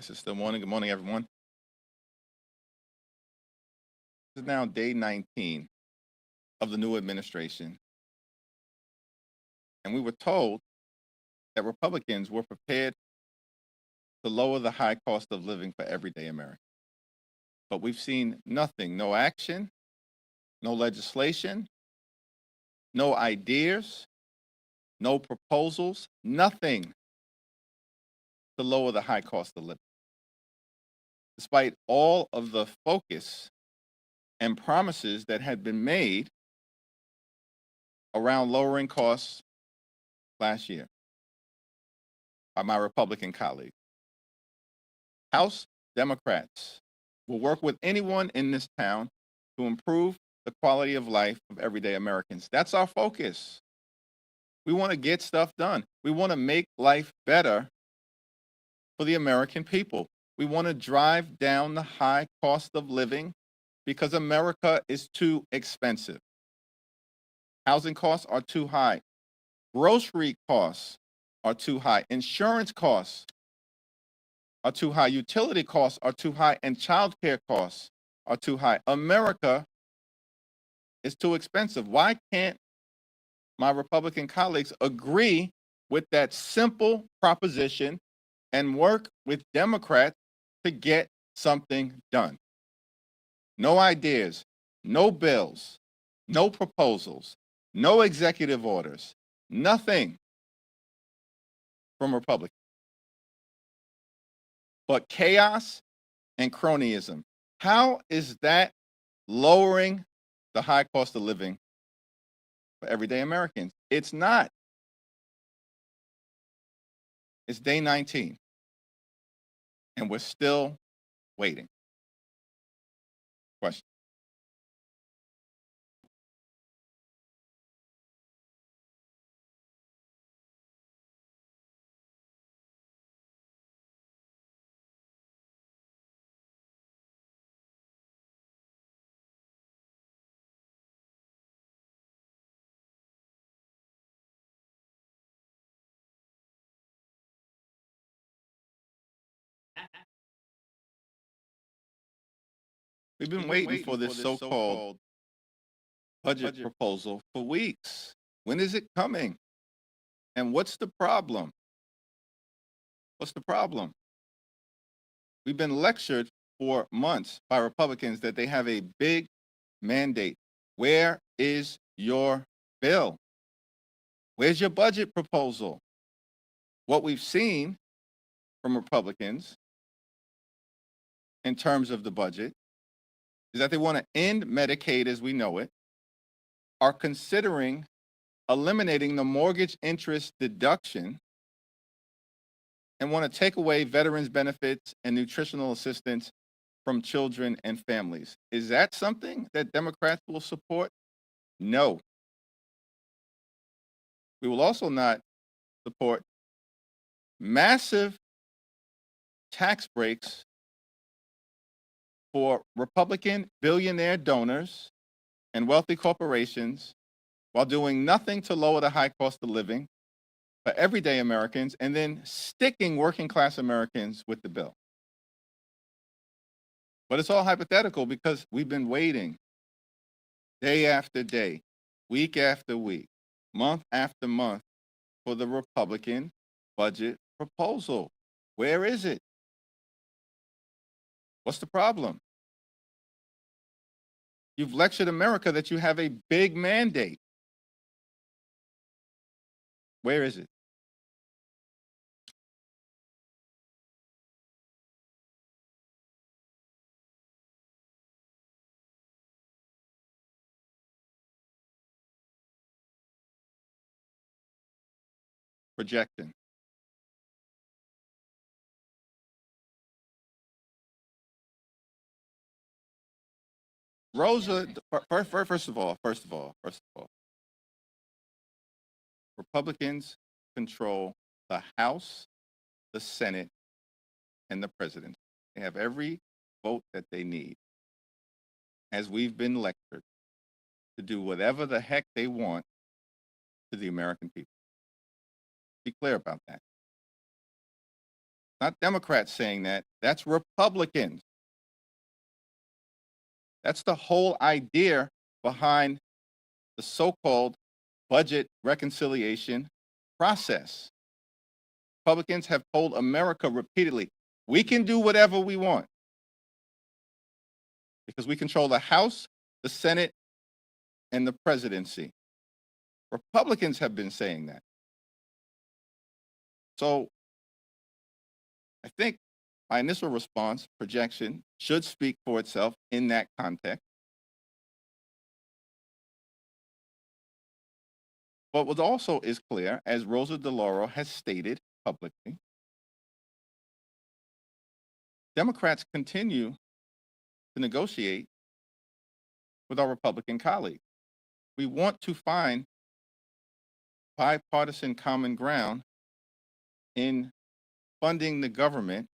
Guess it's still morning. Good morning, everyone. This is now day 19 of the new administration. And we were told that Republicans were prepared to lower the high cost of living for everyday Americans. But we've seen nothing, no action, no legislation, no ideas, no proposals, nothing to lower the high cost of living. Despite all of the focus and promises that had been made around lowering costs last year by my Republican colleagues. House Democrats will work with anyone in this town to improve the quality of life of everyday Americans. That's our focus. We want to get stuff done. We want to make life better for the American people. We want to drive down the high cost of living because America is too expensive. Housing costs are too high. Grocery costs are too high. Insurance costs are too high. Utility costs are too high. And childcare costs are too high. America is too expensive. Why can't my Republican colleagues agree with that simple proposition and work with Democrats to get something done? No ideas, no bills, no proposals, no executive orders, nothing from Republicans, but chaos and cronyism. How is that lowering the high cost of living for everyday Americans? It's not. It's day 19, and we're still waiting. Question. We've been waiting for this so-called budget proposal for weeks. When is it coming? And what's the problem? What's the problem? We've been lectured for months by Republicans that they have a big mandate. Where is your bill? Where's your budget proposal? What we've seen from Republicans in terms of the budget is that they want to end Medicaid as we know it, are considering eliminating the mortgage interest deduction, and want to take away veterans benefits and nutritional assistance from children and families. Is that something that Democrats will support? No. We will also not support massive tax breaks for Republican billionaire donors and wealthy corporations while doing nothing to lower the high cost of living for everyday Americans and then sticking working class Americans with the bill. But it's all hypothetical because we've been waiting day after day, week after week, month after month for the Republican budget proposal. Where is it? What's the problem? You've lectured America that you have a big mandate. Where is it? Projecting. Rosa, first of all, Republicans control the House, the Senate, and the President. They have every vote that they need, as we've been lectured, to do whatever the heck they want to the American people. Be clear about that. Not Democrats saying that, that's Republicans. That's the whole idea behind the so-called budget reconciliation process. Republicans have told America repeatedly, we can do whatever we want because we control the House, the Senate, and the presidency. Republicans have been saying that. So I think my initial response, projection, should speak for itself in that context. But what also is clear, as Rosa DeLauro has stated publicly, Democrats continue to negotiate with our Republican colleagues. We want to find bipartisan common ground in funding the government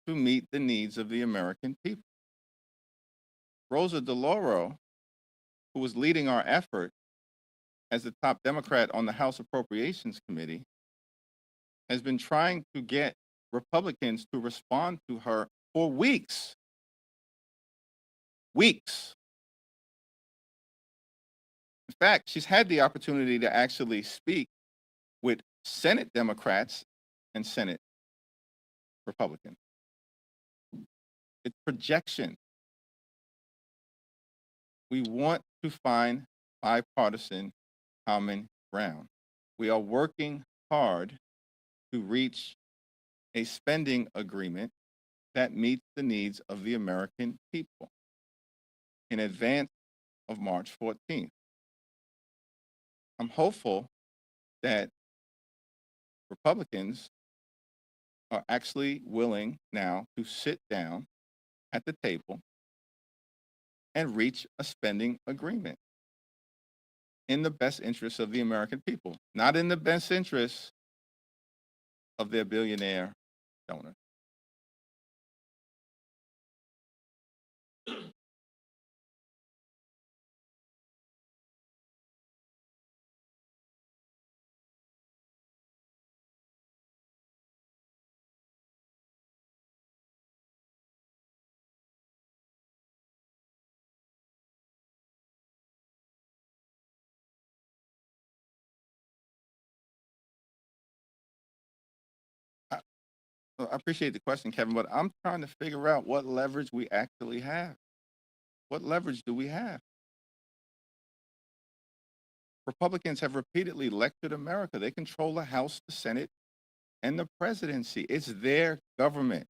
to meet the needs of the American people. Rosa DeLauro, who was leading our effort as the top Democrat on the House Appropriations Committee, has been trying to get Republicans to respond to her for weeks. Weeks. In fact, she's had the opportunity to actually speak with Senate Democrats and Senate Republicans. It's projection. We want to find bipartisan common ground. We are working hard to reach a spending agreement that meets the needs of the American people in advance of March 14th. I'm hopeful that Republicans are actually willing now to sit down at the table and reach a spending agreement in the best interests of the American people, not in the best interests of their billionaire donors. I appreciate the question, Kevin, but I'm trying to figure out what leverage we actually have. What leverage do we have? Republicans have repeatedly lectured America. They control the House, the Senate, and the presidency. It's their government.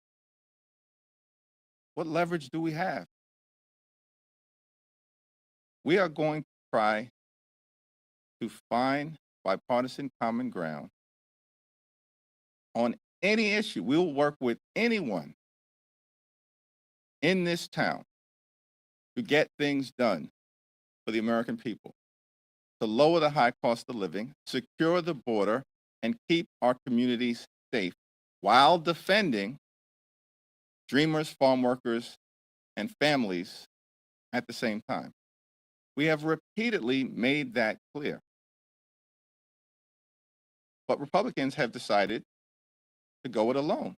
What leverage do we have? We are going to try to find bipartisan common ground on any issue. We will work with anyone in this town to get things done for the American people, to lower the high cost of living, secure the border, and keep our communities safe while defending dreamers, farm workers, and families at the same time. We have repeatedly made that clear. But Republicans have decided to go it alone.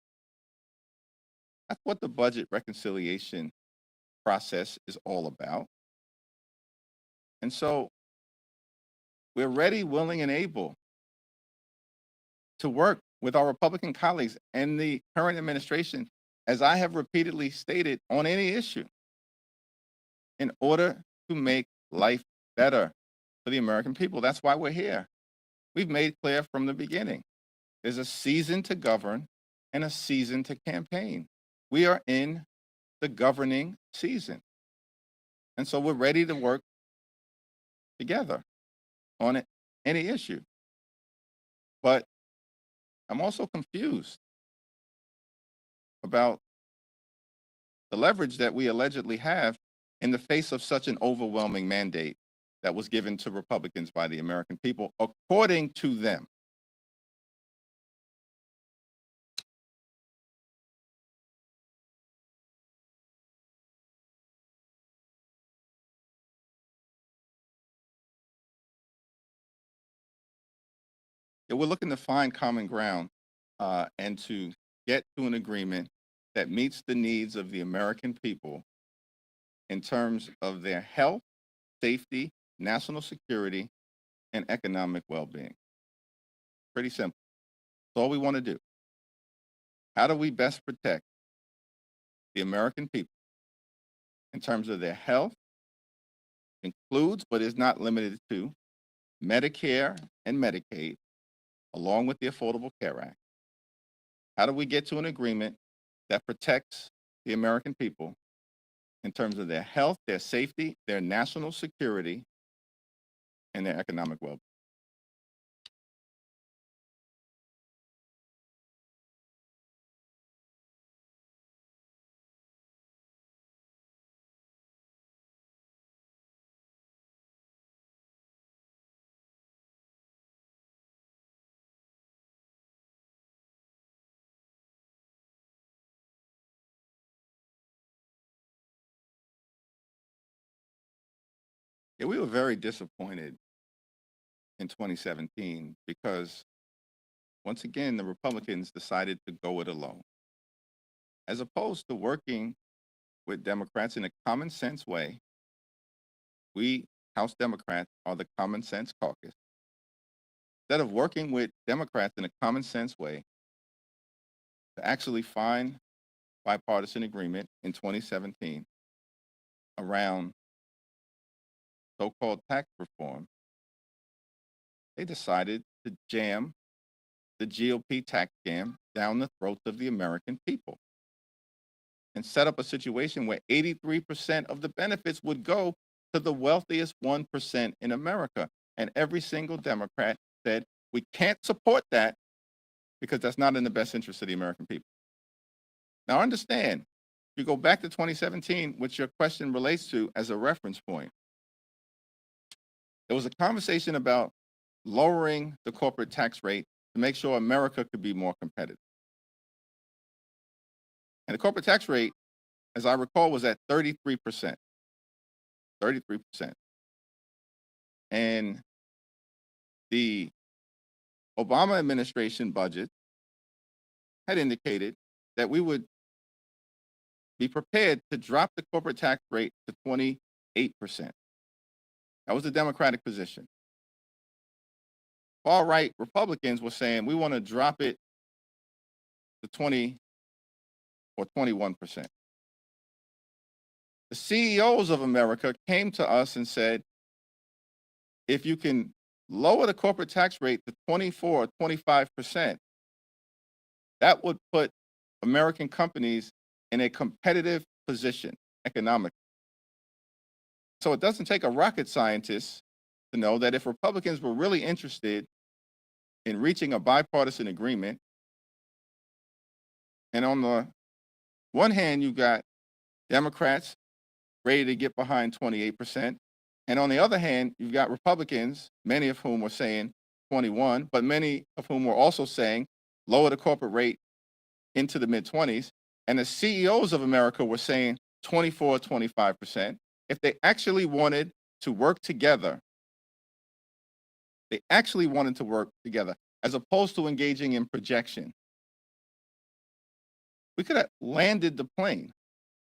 That's what the budget reconciliation process is all about. And so we're ready, willing, and able to work with our Republican colleagues and the current administration, as I have repeatedly stated, on any issue in order to make life better for the American people. That's why we're here. We've made clear from the beginning, there's a season to govern and a season to campaign. We are in the governing season. And so we're ready to work together on it, any issue. But I'm also confused about the leverage that we allegedly have in the face of such an overwhelming mandate that was given to Republicans by the American people, according to them. We're looking to find common ground and to get to an agreement that meets the needs of the American people in terms of their health, safety, national security, and economic well-being? Pretty simple. That's all we want to do. How do we best protect the American people in terms of their health? Includes, but is not limited to, Medicare and Medicaid, along with the Affordable Care Act. How do we get to an agreement that protects the American people in terms of their health, their safety, their national security, and their economic well-being? Yeah, we were very disappointed in 2017 because, once again, the Republicans decided to go it alone. As opposed to working with Democrats in a common sense way, we House Democrats are the common sense caucus. Instead of working with Democrats in a common sense way to actually find bipartisan agreement in 2017 around so-called tax reform, they decided to jam the GOP tax scam down the throats of the American people and set up a situation where 83% of the benefits would go to the wealthiest 1% in America. And every single Democrat said, we can't support that because that's not in the best interest of the American people. Now understand, if you go back to 2017, which your question relates to as a reference point, there was a conversation about lowering the corporate tax rate to make sure America could be more competitive. And the corporate tax rate, as I recall, was at 33%. 33%. And the Obama administration budget had indicated that we would be prepared to drop the corporate tax rate to 28%. That was the Democratic position. Far-right Republicans were saying we want to drop it to 20 or 21%. The CEOs of America came to us and said, if you can lower the corporate tax rate to 24 or 25%, that would put American companies in a competitive position economically. So it doesn't take a rocket scientist to know that if Republicans were really interested in reaching a bipartisan agreement, and on the one hand, you've got Democrats ready to get behind 28%, and on the other hand, you've got Republicans, many of whom were saying 21, but many of whom were also saying lower the corporate rate into the mid-20s, and the CEOs of America were saying 24, 25%. If they actually wanted to work together, as opposed to engaging in projection, we could have landed the plane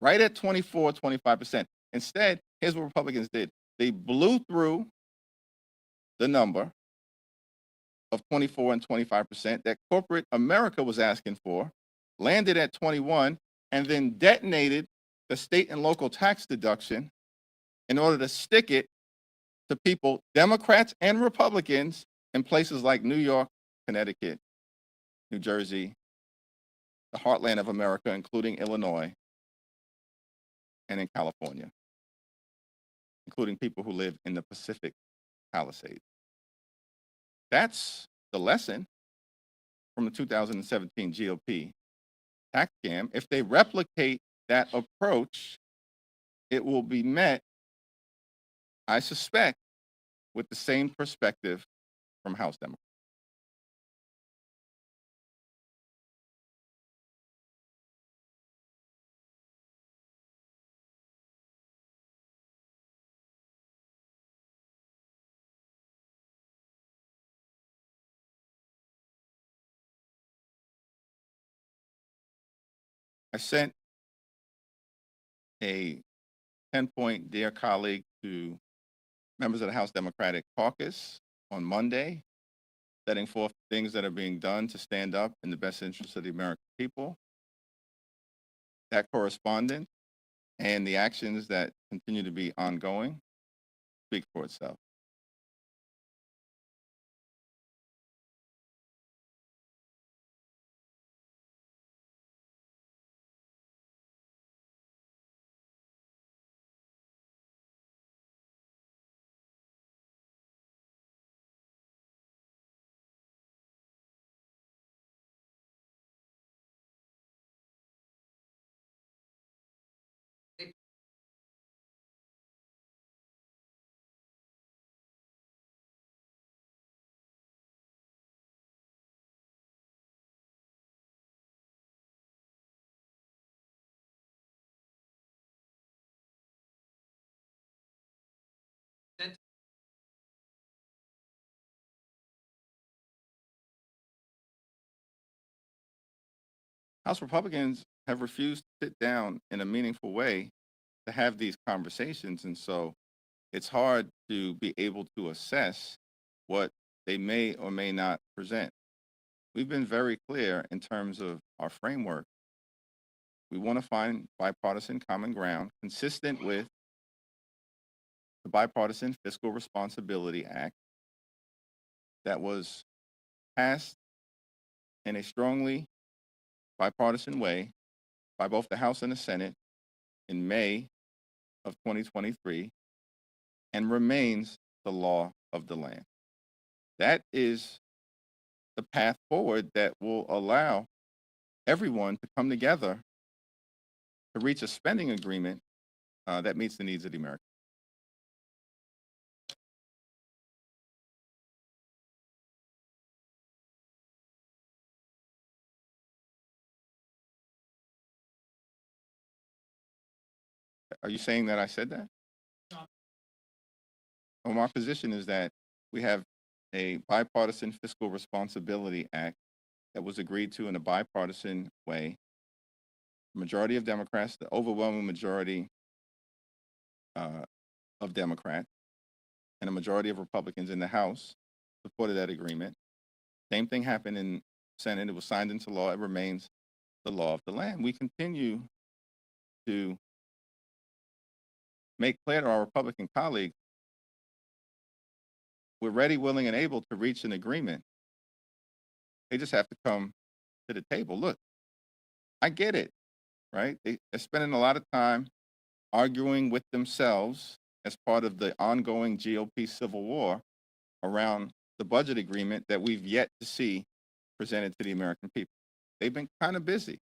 right at 24, 25%. Instead, here's what Republicans did. They blew through the number of 24 and 25% that corporate America was asking for, landed at 21, and then detonated the state and local tax deduction in order to stick it to people, Democrats and Republicans, in places like New York, Connecticut, New Jersey, the heartland of America, including Illinois, and in California, including people who live in the Pacific Palisades. That's the lesson from the 2017 GOP tax scam. If they replicate that approach, it will be met, I suspect, with the same perspective from House Democrats. I sent a 10-point Dear Colleague to members of the House Democratic Caucus on Monday, setting forth things that are being done to stand up in the best interest of the American people. That correspondence and the actions that continue to be ongoing speak for itself. House Republicans have refused to sit down in a meaningful way to have these conversations, and so it's hard to be able to assess what they may or may not present. We've been very clear in terms of our framework. We want to find bipartisan common ground consistent with the Bipartisan Fiscal Responsibility Act that was passed in a strongly bipartisan way by both the House and the Senate in May of 2023 and remains the law of the land. That is the path forward that will allow everyone to come together to reach a spending agreement that meets the needs of the Americans. Are you saying that I said that? No. Well, my position is that we have a Bipartisan Fiscal Responsibility Act that was agreed to in a bipartisan way. The majority of Democrats, the overwhelming majority of Democrats, and a majority of Republicans in the House supported that agreement. Same thing happened in the Senate. It was signed into law. It remains the law of the land. We continue to make clear to our Republican colleagues, we're ready, willing, and able to reach an agreement. They just have to come to the table. Look, I get it, right? They're spending a lot of time arguing with themselves as part of the ongoing GOP civil war around the budget agreement that we've yet to see presented to the American people. They've been kind of busy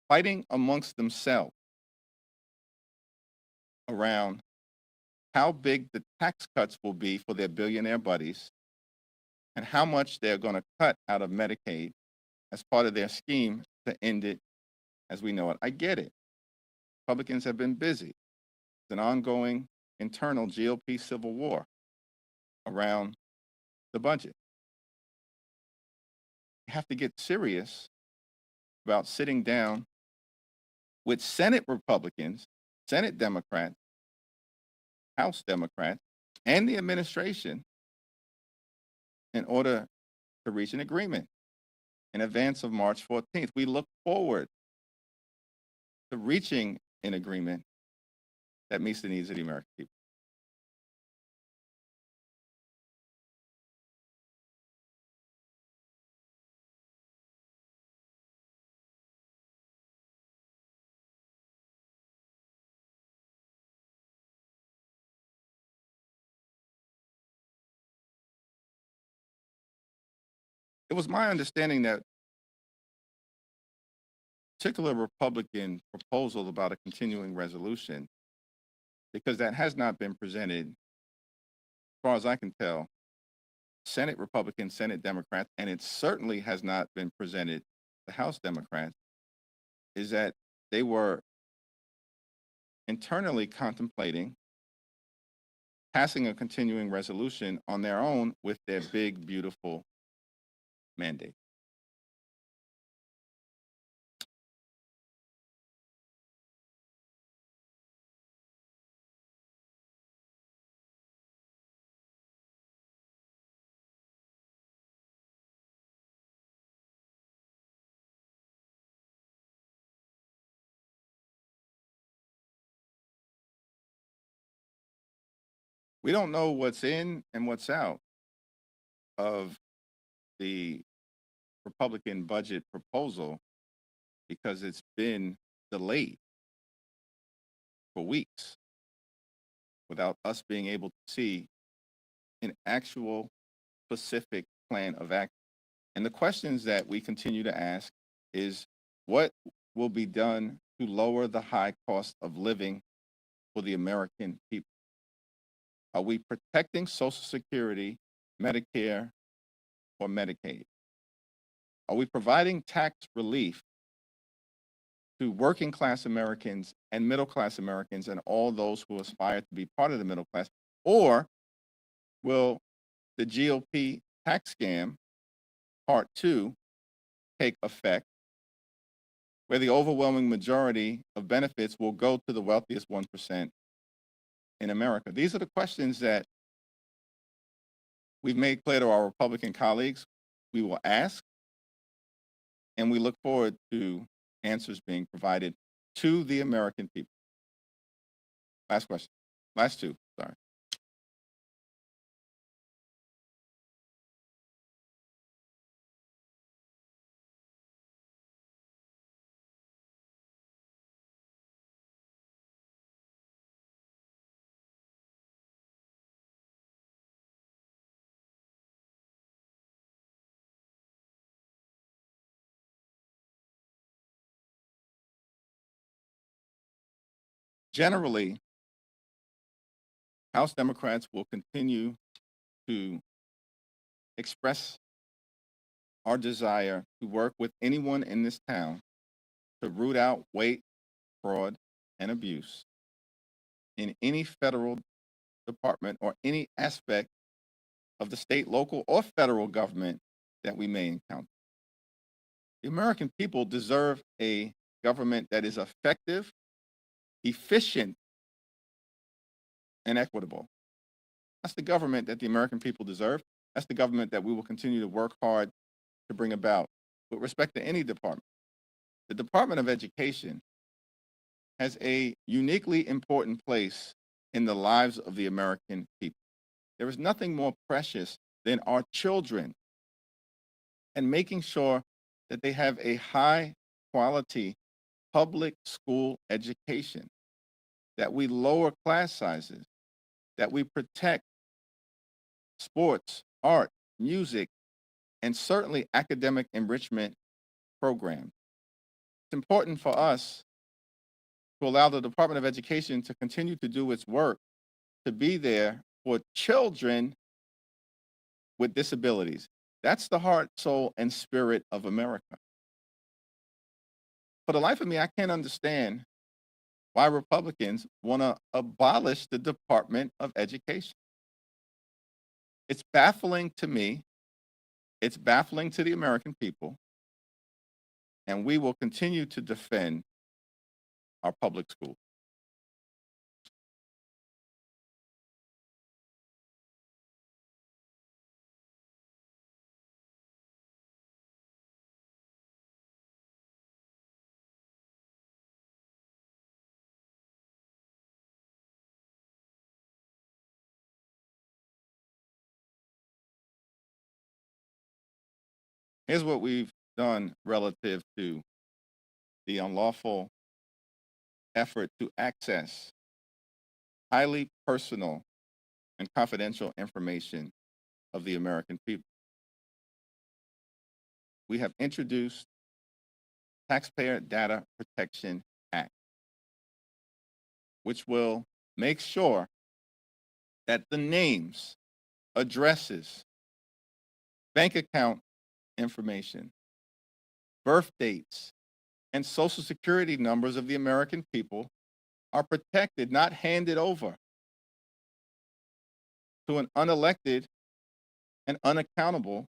fighting amongst themselves around how big the tax cuts will be for their billionaire buddies and how much they're going to cut out of Medicaid as part of their scheme to end it as we know it. I get it. Republicans have been busy. It's an ongoing internal GOP civil war around the budget. You have to get serious about sitting down with Senate Republicans, Senate Democrats, House Democrats, and the administration in order to reach an agreement in advance of March 14th. We look forward to reaching an agreement that meets the needs of the American people. It was my understanding that particular Republican proposal about a continuing resolution, because that has not been presented, as far as I can tell, Senate Republicans, Senate Democrats, and it certainly has not been presented to House Democrats, is that they were internally contemplating passing a continuing resolution on their own with their big, beautiful mandate. We don't know what's in and what's out of the Republican budget proposal because it's been delayed for weeks without us being able to see an actual specific plan of action. And the questions that we continue to ask is what will be done to lower the high cost of living for the American people? Are we protecting Social Security, Medicare, or Medicaid? Are we providing tax relief to working class Americans and middle class Americans and all those who aspire to be part of the middle class? Or will the GOP tax scam, part 2, take effect, where the overwhelming majority of benefits will go to the wealthiest 1% in America? These are the questions that we've made clear to our Republican colleagues we will ask, and we look forward to answers being provided to the American people. Last question. Last two, sorry. Generally, House Democrats will continue to express our desire to work with anyone in this town to root out waste, fraud, and abuse in any federal department or any aspect of the state, local, or federal government that we may encounter. The American people deserve a government that is effective, efficient, and equitable. That's the government that the American people deserve. That's the government that we will continue to work hard to bring about with respect to any department. The Department of Education has a uniquely important place in the lives of the American people. There is nothing more precious than our children and making sure that they have a high quality public school education, that we lower class sizes, that we protect sports, art, music, and certainly academic enrichment programs. It's important for us to allow the Department of Education to continue to do its work, to be there for children with disabilities. That's the heart, soul, and spirit of America. For the life of me, I can't understand why Republicans want to abolish the Department of Education. It's baffling to me. It's baffling to the American people. And we will continue to defend our public schools. Here's what we've done relative to the unlawful effort to access highly personal and confidential information of the American people. We have introduced Taxpayer Data Protection Act, which will make sure that the names, addresses, bank account information, birth dates, and social security numbers of the American people are protected, not handed over to an unelected and unaccountable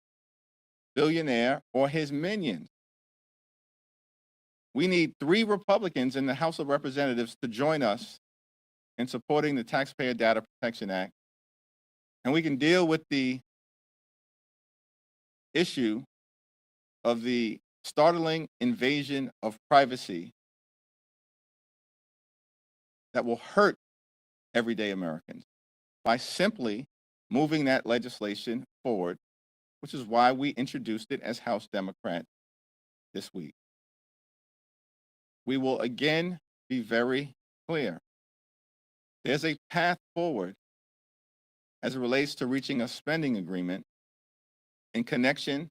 billionaire or his minions. We need 3 Republicans in the House of Representatives to join us in supporting the Taxpayer Data Protection Act, and we can deal with the issue of the startling invasion of privacy that will hurt everyday Americans. by simply moving that legislation forward, which is why we introduced it as House Democrats this week. We will again be very clear. There's a path forward as it relates to reaching a spending agreement in connection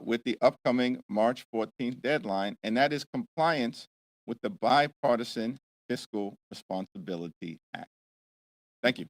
with the upcoming March 14th deadline, and that is compliance with the Bipartisan Fiscal Responsibility Act. Thank you.